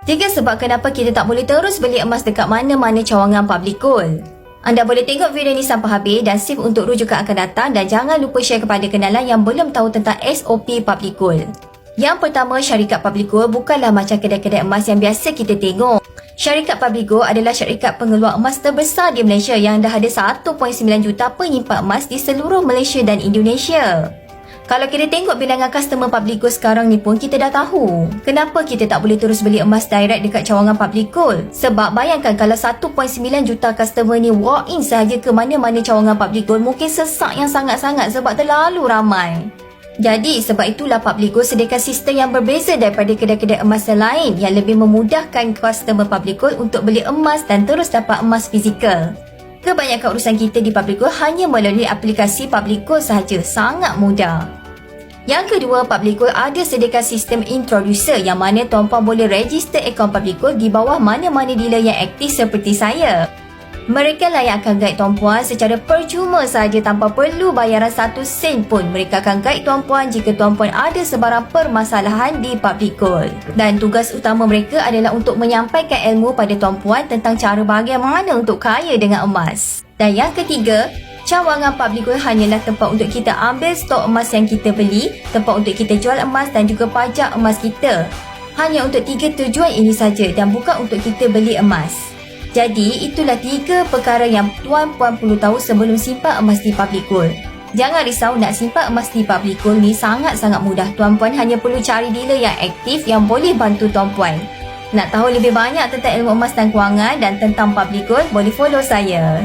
3 sebab kenapa kita tak boleh terus beli emas dekat mana-mana cawangan public gold. Anda boleh tengok video ni sampai habis dan save untuk rujukan akan datang dan jangan lupa share kepada kenalan yang belum tahu tentang SOP public gold. Yang pertama, syarikat public gold bukanlah macam kedai-kedai emas yang biasa kita tengok. Syarikat public gold adalah syarikat pengeluar emas terbesar di Malaysia yang dah ada 1.9 juta penyimpan emas di seluruh Malaysia dan Indonesia. Kalau kita tengok bilangan customer public gold sekarang ni pun kita dah tahu kenapa kita tak boleh terus beli emas direct dekat cawangan public gold. Sebab bayangkan kalau 1.9 juta customer ni walk in sahaja ke mana-mana cawangan public gold, mungkin sesak yang sangat-sangat sebab terlalu ramai. Jadi sebab itulah public gold sediakan sistem yang berbeza daripada kedai-kedai emas yang lain yang lebih memudahkan customer public gold untuk beli emas dan terus dapat emas fizikal. Kebanyakan urusan kita di public gold hanya melalui aplikasi public gold sahaja, sangat mudah. Yang kedua, public gold ada sediakan sistem introducer yang mana tuan-puan boleh register akaun public gold di bawah mana-mana dealer yang aktif seperti saya. Mereka lah yang akan guide tuan-puan secara percuma sahaja tanpa perlu bayaran 1 sen pun. Mereka akan guide tuan-puan jika tuan-puan ada sebarang permasalahan di public gold. Dan tugas utama mereka adalah untuk menyampaikan ilmu pada tuan-puan tentang cara bagaimana untuk kaya dengan emas. Dan yang ketiga, cawangan public gold hanyalah tempat untuk kita ambil stok emas yang kita beli, tempat untuk kita jual emas dan juga pajak emas kita. Hanya untuk 3 tujuan ini saja dan bukan untuk kita beli emas. Jadi, itulah 3 perkara yang tuan-puan perlu tahu sebelum simpan emas di public gold. Jangan risau, nak simpan emas di public gold ni sangat-sangat mudah. Tuan-puan hanya perlu cari dealer yang aktif yang boleh bantu tuan-puan. Nak tahu lebih banyak tentang ilmu emas dan kewangan dan tentang public gold, boleh follow saya.